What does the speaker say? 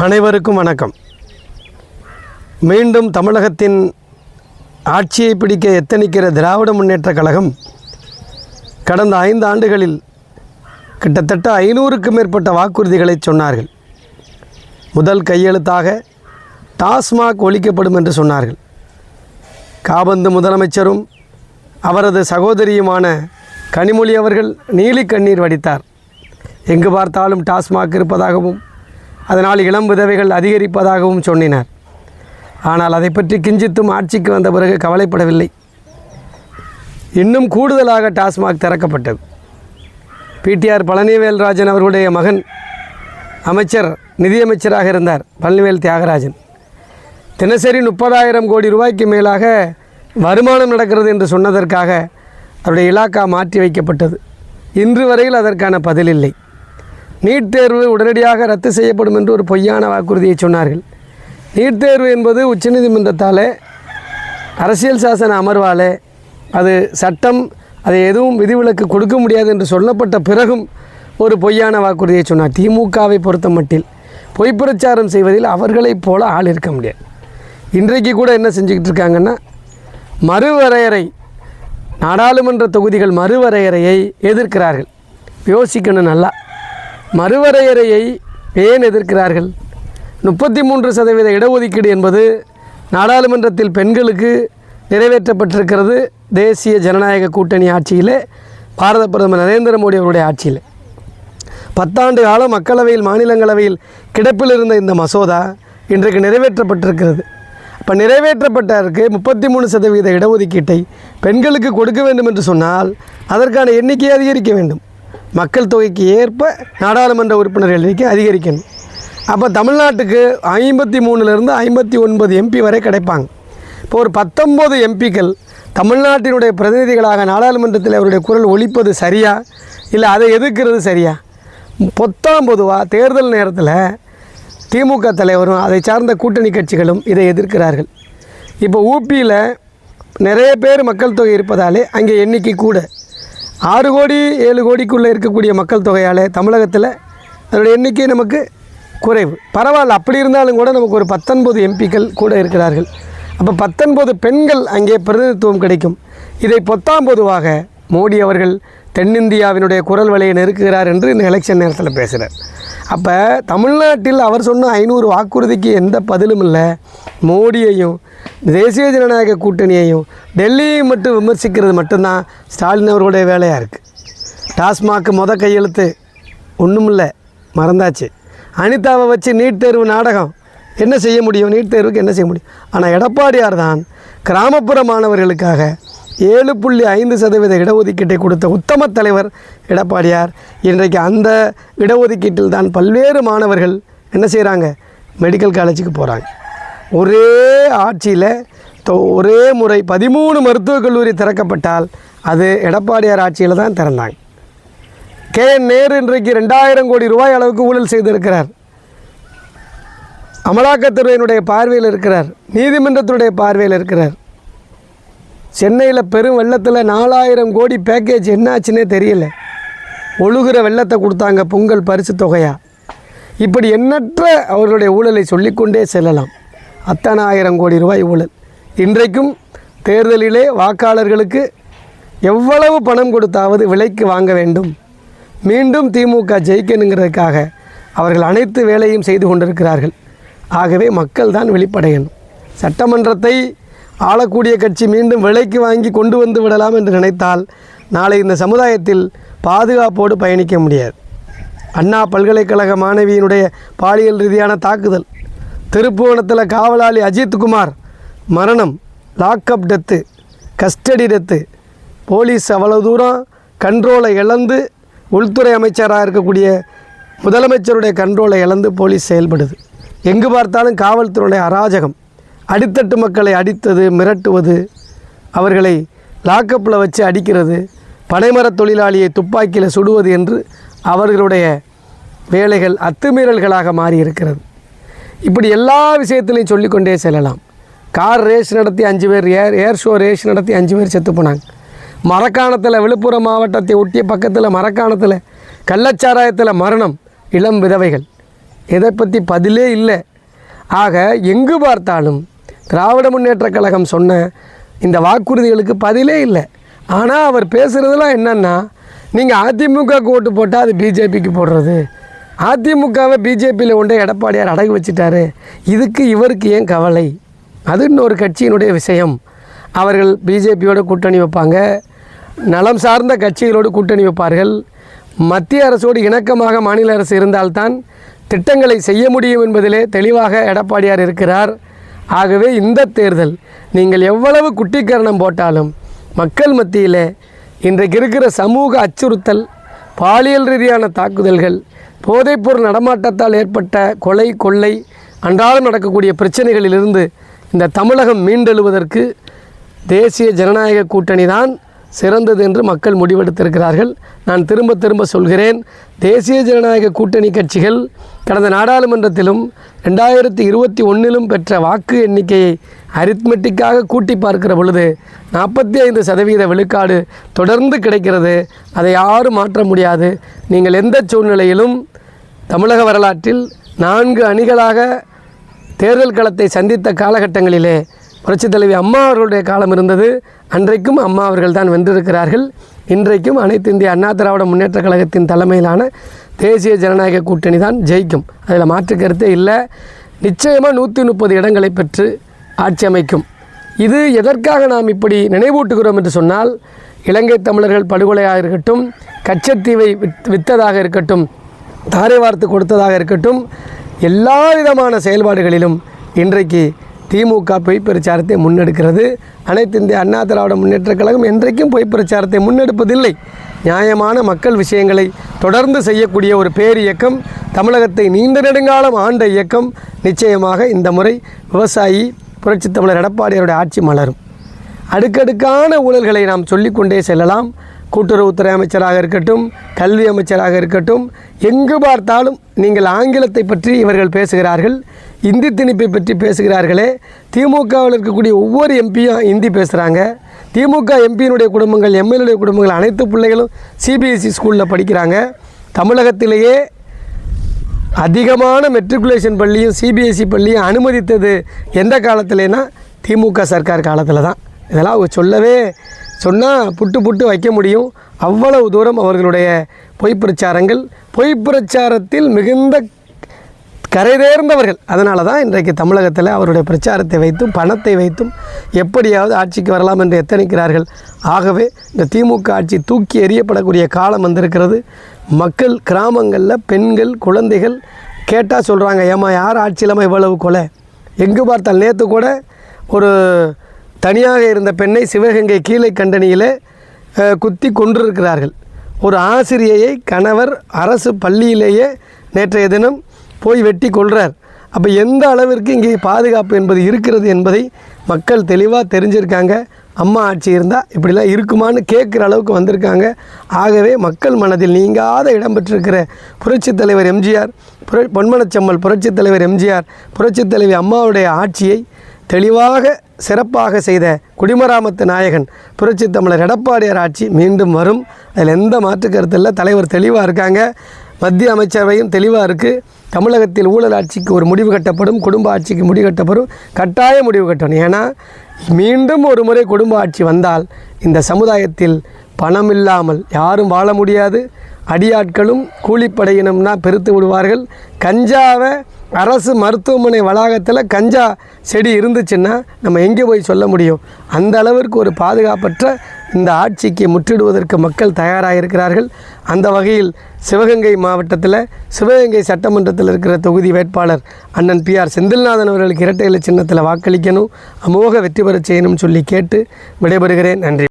அனைவருக்கும் வணக்கம். மீண்டும் தமிழகத்தின் ஆட்சியை பிடிக்க எத்தனிக்கிற திராவிட முன்னேற்றக் கழகம் கடந்த 5 ஆண்டுகளில் கிட்டத்தட்ட 500க்கும் மேற்பட்ட வாக்குறுதிகளை சொன்னார்கள். முதல் கையெழுத்தாக டாஸ்மாக் ஒழிக்கப்படும் என்று சொன்னார்கள். காபந்து முதலமைச்சரும் அவரது சகோதரியுமான கனிமொழி அவர்கள் நீலி கண்ணீர் வடித்தார். எங்கு பார்த்தாலும் டாஸ்மாக் இருப்பதாகவும் அதனால் இளம் விதவைகள் அதிகரிப்பதாகவும் சொன்னார். ஆனால் அதை பற்றி கிஞ்சித்தும் ஆட்சிக்கு வந்த பிறகு கவலைப்படவில்லை. இன்னும் கூடுதலாக டாஸ்மாக் திறக்கப்பட்டது. பிடிஆர் பழனிவேல்ராஜன் அவர்களுடைய மகன் அமைச்சர் நிதியமைச்சராக இருந்தார் பழனிவேல் தியாகராஜன். தினசரி 30,000 கோடி ரூபாய்க்கு மேலாக வருமானம் நடக்கிறது என்று சொன்னதற்காக அவருடைய இலாக்கா மாற்றி வைக்கப்பட்டது. இன்று வரையில் அதற்கான பதில் இல்லை. நீட் தேர்வு உடனடியாக ரத்து செய்யப்படும் என்று ஒரு பொய்யான வாக்குறுதியை சொன்னார்கள். நீட் தேர்வு என்பது உச்சநீதிமன்றத்தால் அரசியல் சாசன அமர்வால் அது சட்டம், அதை எதுவும் விதிவிலக்கு கொடுக்க முடியாது என்று சொல்லப்பட்ட பிறகும் ஒரு பொய்யான வாக்குறுதியை சொன்னார். திமுகவை பொறுத்த மட்டில் பொய் பிரச்சாரம் செய்வதில் அவர்களைப் போல ஆள் இருக்க முடியாது. இன்றைக்கு கூட என்ன செஞ்சுக்கிட்டு இருக்காங்கன்னா, மறுவரையறை, நாடாளுமன்ற தொகுதிகள் மறுவரையறையை எதிர்க்கிறார்கள். யோசிக்கணும் நல்லா. மறுவரையறையை ஏன் எதிர்க்கிறார்கள்? 33% இடஒதுக்கீடு என்பது நாடாளுமன்றத்தில் பெண்களுக்கு நிறைவேற்றப்பட்டிருக்கிறது. தேசிய ஜனநாயக கூட்டணி ஆட்சியில், பாரத பிரதமர் நரேந்திர மோடி அவருடைய ஆட்சியில் 10 ஆண்டு காலம் மக்களவையில் மாநிலங்களவையில் கிடப்பில் இருந்த இந்த மசோதா இன்றைக்கு நிறைவேற்றப்பட்டிருக்கிறது. அப்போ நிறைவேற்றப்பட்டதற்கு 33% இடஒதுக்கீட்டை பெண்களுக்கு கொடுக்க வேண்டும் என்று சொன்னால் அதற்கான எண்ணிக்கையை அதிகரிக்க வேண்டும். மக்கள் தொகைக்கு ஏற்ப நாடாளுமன்ற உறுப்பினர்கள் எண்ணிக்கை அதிகரிக்கணும். அப்போ தமிழ்நாட்டுக்கு 53லேருந்து 59 எம்பி வரை கிடைப்பாங்க. இப்போ ஒரு 19 எம்பிக்கள் தமிழ்நாட்டினுடைய பிரதிநிதிகளாக நாடாளுமன்றத்தில் அவருடைய குரல் ஒலிப்பது சரியா, இல்லை அதை எதிர்க்கிறது சரியா? பொதுவாக தேர்தல் நேரத்தில் திமுக தலைவரும் அதை சார்ந்த கூட்டணி கட்சிகளும் இதை எதிர்க்கிறார்கள். இப்போ ஊபியில் நிறைய பேர் மக்கள் தொகை இருப்பதாலே அங்கே எண்ணிக்கை கூட 6 கோடி 7 கோடிக்குள்ளே இருக்கக்கூடிய மக்கள் தொகையால் தமிழகத்தில் அதனுடைய எண்ணிக்கை நமக்கு குறைவு. பரவாயில்ல, அப்படி இருந்தாலும் கூட நமக்கு ஒரு 19 எம்பிக்கள் கூட இருக்கிறார்கள். அப்போ 19 பெண்கள் அங்கே பிரதிநிதித்துவம் கிடைக்கும். இதை பொதுவாக மோடி அவர்கள் தென்னிந்தியாவினுடைய குரல் வலையை நெருக்குகிறார் என்று இந்த எலெக்ஷன் நேரத்தில் பேசுகிறார். அப்போ தமிழ்நாட்டில் அவர் சொன்ன 500 வாக்குறுதிக்கு எந்த பதிலும் இல்லை. மோடியையும் தேசிய ஜனநாயக கூட்டணியையும் டெல்லியையும் மட்டும் விமர்சிக்கிறது மட்டும்தான் ஸ்டாலின் அவர்களுடைய வேலையாக இருக்குது. டாஸ்மாக் கையெழுத்து ஒன்றும் இல்லை, மறந்தாச்சு. அனிதாவை வச்சு நீட் தேர்வு நாடகம் என்ன செய்ய முடியும்? நீட் தேர்வுக்கு என்ன செய்ய முடியும்? ஆனால் எடப்பாடியார் தான் கிராமப்புற மாணவர்களுக்காக 7.5% இடஒதுக்கீட்டை கொடுத்த உத்தம தலைவர் எடப்பாடியார். இன்றைக்கு அந்த இடஒதுக்கீட்டில் தான் பல்வேறு மாணவர்கள் என்ன செய்கிறாங்க? மெடிக்கல் காலேஜுக்கு போகிறாங்க. ஒரே ஆட்சியில் ஒரே முறை 13 மருத்துவக் கல்லூரி திறக்கப்பட்டால் அது எடப்பாடியார் ஆட்சியில் தான் திறந்தாங்க. KN நேரு இன்றைக்கு 2000 கோடி ரூபாய் அளவுக்கு ஊழல் செய்திருக்கிறார். அமலாக்கத்துறையினுடைய பார்வையில் இருக்கிறார், நீதிமன்றத்துடைய பார்வையில் இருக்கிறார். சென்னையில் பெரும் வெள்ளத்தில் 4000 கோடி பேக்கேஜ் என்னாச்சுன்னே தெரியல. ஒழுகிற வெள்ளத்தை கொடுத்தாங்க பொங்கல் பரிசு தொகையா. இப்படி எண்ணற்ற அவர்களுடைய ஊழலை சொல்லிக்கொண்டே செல்லலாம். அத்தனை 1000 கோடி ரூபாய் ஊழல். இன்றைக்கும் தேர்தலிலே வாக்காளர்களுக்கு எவ்வளவு பணம் கொடுத்தாவது விலைக்கு வாங்க வேண்டும், மீண்டும் திமுக ஜெயிக்கணுங்கிறதுக்காக அவர்கள் அனைத்து வேலையும் செய்து கொண்டிருக்கிறார்கள். ஆகவே மக்கள் தான் வெளிப்படையணும். சட்டமன்றத்தை ஆளக்கூடிய கட்சி மீண்டும் விலைக்கு வாங்கி கொண்டு வந்து விடலாம் என்று நினைத்தால் நாளை இந்த சமுதாயத்தில் பாதுகாப்போடு பயணிக்க முடியாது. அண்ணா பல்கலைக்கழக மாணவியினுடைய பாலியல் ரீதியான தாக்குதல், திருப்புவனத்தில் காவலாளி அஜித்குமார் மரணம், lockup death, custody death, police அவ்வளவு தூரம் கண்ட்ரோலை இழந்து, உள்துறை அமைச்சராக இருக்கக்கூடிய முதலமைச்சருடைய கண்ட்ரோலை இழந்து போலீஸ் செயல்படுது. எங்கு பார்த்தாலும் காவல்துறையுடைய அராஜகம், அடித்தட்டு மக்களை அடித்தது, மிரட்டுவது, அவர்களை லாக்கப்பில் வச்சு அடிக்கிறது, பனைமரத் தொழிலாளியை துப்பாக்கியில் சுடுவது என்று அவர்களுடைய வேலைகள் அத்துமீறல்களாக மாறியிருக்கிறது. இப்படி எல்லா விஷயத்திலையும் சொல்லிக்கொண்டே செல்லலாம். கார் ரேஸ் நடத்தி 5 பேர், ஏர் ஷோ ரேஸ் நடத்தி 5 பேர் செத்து போனாங்க. மரக்காணத்தில், விழுப்புரம் மாவட்டத்தை ஒட்டிய பக்கத்தில் மரக்காணத்தில் கள்ளச்சாராயத்தில் மரணம், இளம் விதவைகள். இதை பற்றி பதிலே இல்லை. ஆக எங்கு பார்த்தாலும் திராவிட முன்னேற்றக் கழகம் சொன்ன இந்த வாக்குறுதிகளுக்கு பதிலே இல்லை. ஆனால் அவர் பேசுகிறதுலாம் என்னென்னா, நீங்கள் அதிமுகவுக்கு ஓட்டு போட்டால் அது பிஜேபிக்கு போடுறது, அதிமுகவை பிஜேபியில் கொண்டே எடப்பாடியார் அடகு வச்சுட்டாரு, இதுக்கு இவருக்கு ஏன் கவலை? அது இன்னொரு கட்சியினுடைய விஷயம். அவர்கள் பிஜேபியோட கூட்டணி வைப்பாங்க, நலம் சார்ந்த கட்சிகளோடு கூட்டணி வைப்பார்கள். மத்திய அரசோடு இணக்கமாக மாநில அரசு இருந்தால்தான் திட்டங்களை செய்ய முடியும் என்பதிலே தெளிவாக எடப்பாடியார் இருக்கிறார். ஆகவே இந்த தேர்தல் நீங்கள் எவ்வளவு குட்டிக்கரணம் போட்டாலும் மக்கள் மத்தியில் இன்றைக்கு இருக்கிற சமூக அச்சுறுத்தல், பாலியல் ரீதியான தாக்குதல்கள், போதைப்பொருள் நடமாட்டத்தால் ஏற்பட்ட கொலை கொள்ளை, அன்றாடம் நடக்கக்கூடிய பிரச்சனைகளிலிருந்து இந்த தமிழகம் மீண்டெழுவதற்கு தேசிய ஜனநாயக கூட்டணி தான் சிறந்தது என்று மக்கள் முடிவெடுத்திருக்கிறார்கள். நான் திரும்ப திரும்ப சொல்கிறேன், தேசிய ஜனநாயக கூட்டணி கட்சிகள் கடந்த நாடாளுமன்றத்திலும் 2021 பெற்ற வாக்கு எண்ணிக்கையை அரித்மெட்டிக்காக கூட்டி பார்க்கிற பொழுது 45% விழுக்காடு தொடர்ந்து கிடைக்கிறது. அதை யாரும் மாற்ற முடியாது. நீங்கள் எந்த சூழ்நிலையிலும் தமிழக வரலாற்றில் 4 அணிகளாக தேர்தல் களத்தை சந்தித்த காலகட்டங்களிலே புரட்சித் தலைவி அம்மா அவர்களுடைய காலம் இருந்தது. அன்றைக்கும் அம்மா அவர்கள் தான் வென்றிருக்கிறார்கள். இன்றைக்கும் அனைத்து இந்திய அண்ணா திராவிட முன்னேற்றக் கழகத்தின் தலைமையிலான தேசிய ஜனநாயக கூட்டணி தான் ஜெயிக்கும். அதில் மாற்று கருத்தே இல்லை. நிச்சயமாக 130 இடங்களை பெற்று ஆட்சி அமைக்கும். இது எதற்காக நாம் இப்படி நினைவூட்டுகிறோம் என்று சொன்னால், இலங்கை தமிழர்கள் படுகொலையாக இருக்கட்டும், கச்சத்தீவை விற்றதாக இருக்கட்டும், தாரை வார்த்து கொடுத்ததாக இருக்கட்டும், எல்லா விதமான செயல்பாடுகளிலும் இன்றைக்கு திமுக பொய் பிரச்சாரத்தை முன்னெடுக்கிறது. அனைத்து இந்திய அண்ணா திராவிட முன்னேற்றக் கழகம் என்றைக்கும் பொய் பிரச்சாரத்தை முன்னெடுப்பதில்லை. நியாயமான மக்கள் விஷயங்களை தொடர்ந்து செய்யக்கூடிய ஒரு பேர் இயக்கம், தமிழகத்தை நீண்ட நெடுங்காலம் ஆண்ட இயக்கம். நிச்சயமாக இந்த முறை விவசாயி புரட்சித் தமிழர் எடப்பாடியாருடைய ஆட்சி மலரும். அடுக்கடுக்கான ஊழல்களை நாம் சொல்லிக்கொண்டே செல்லலாம். கூட்டுறவுத்துறை அமைச்சராக இருக்கட்டும், கல்வி அமைச்சராக இருக்கட்டும், எங்கு பார்த்தாலும் நீங்கள் ஆங்கிலத்தை பற்றி இவர்கள் பேசுகிறார்கள், இந்தி திணிப்பை பற்றி பேசுகிறார்களே. திமுகவில் இருக்கக்கூடிய ஒவ்வொரு எம்பியும் ஹிந்தி பேசுகிறாங்க. திமுக எம்பியினுடைய குடும்பங்கள், எம்எல்ஏ குடும்பங்கள் அனைத்து பிள்ளைகளும் சிபிஎஸ்சி ஸ்கூலில் படிக்கிறாங்க. தமிழகத்திலேயே அதிகமான மெட்ரிகுலேஷன் பள்ளியும் சிபிஎஸ்சி பள்ளியும் அனுமதித்தது எந்த காலத்திலேனா திமுக சர்க்கார் காலத்தில் தான். இதெல்லாம் அவங்க சொன்னால் புட்டு வைக்க முடியும். அவ்வளவு தூரம் அவர்களுடைய பொய் பிரச்சாரங்கள், பொய் பிரச்சாரத்தில் மிகுந்த கரை தேர்ந்தவர்கள். அதனால தான் இன்றைக்கு தமிழகத்தில் அவருடைய பிரச்சாரத்தை வைத்தும் பணத்தை வைத்தும் எப்படியாவது ஆட்சிக்கு வரலாம் என்று எத்தனிக்கிறார்கள். ஆகவே இந்த திமுக ஆட்சி தூக்கி எறியப்படக்கூடிய காலம் வந்திருக்கிறது. மக்கள் கிராமங்களில் பெண்கள் குழந்தைகள் கேட்டால் சொல்கிறாங்க, ஏமா யார் ஆட்சியிலாமல் இவ்வளவு கொலை? எங்கு பார்த்தால் நேற்று கூட ஒரு தனியாக இருந்த பெண்ணை சிவகங்கை கீழே கண்டனியில் குத்தி கொன்றிருக்கிறார்கள். ஒரு ஆசிரியையை கணவர் அரசு பள்ளியிலேயே நேற்றைய தினம் போய் வெட்டி கொள்கிறார். அப்போ எந்த அளவிற்கு இங்கே பாதுகாப்பு என்பது இருக்கிறது என்பதை மக்கள் தெளிவாக தெரிஞ்சிருக்காங்க. அம்மா ஆட்சி இருந்தால் இப்படிலாம் இருக்குமான்னு கேட்குற அளவுக்கு வந்திருக்காங்க. ஆகவே மக்கள் மனதில் நீங்காத இடம்பெற்றிருக்கிற புரட்சித் தலைவர் எம்ஜிஆர், பொன்மனச்செம்மல் புரட்சித் தலைவர் எம்ஜிஆர், புரட்சித் தலைவி அம்மாவுடைய ஆட்சியை தெளிவாக சிறப்பாக செய்த குடிமராமத்து நாயகன் புரட்சித் தமிழர் எடப்பாடியார் ஆட்சி மீண்டும் வரும். அதில் எந்த மாற்று கருத்து இல்லை. தலைவர் தெளிவாக இருக்காங்க. மத்திய அமைச்சரவையும் தெளிவாக இருக்குது. தமிழகத்தில் ஊழல் ஆட்சிக்கு ஒரு முடிவு கட்டப்படும், குடும்ப ஆட்சிக்கு முடிவு கட்டப்படும், கட்டாய முடிவு கட்டணும். ஏன்னா மீண்டும் ஒரு முறை குடும்ப ஆட்சி வந்தால் இந்த சமுதாயத்தில் பணம் இல்லாமல் யாரும் வாழ முடியாது. அடியாட்களும் கூலிப்படையினம்னா பெருத்து விடுவார்கள். கஞ்சாவை அரசு மருத்துவமனை வளாகத்தில் கஞ்சா செடி இருந்துச்சுன்னா நம்ம எங்கே போய் சொல்ல முடியும்? அந்த அளவிற்கு ஒரு பாதுகாப்பற்ற இந்த ஆட்சிக்கு முற்றிடுவதற்கு மக்கள் தயாராக இருக்கிறார்கள். அந்த வகையில் சிவகங்கை மாவட்டத்தில் சிவகங்கை சட்டமன்றத்தில் இருக்கிற தொகுதி வேட்பாளர் அண்ணன் PR செந்தில்நாதன் அவர்களுக்கு இரட்டை இலை சின்னத்தில் வாக்களிக்கணும், அமோக வெற்றி பெற செய்யணும்னு சொல்லி கேட்டு விடைபெறுகிறேன். நன்றி.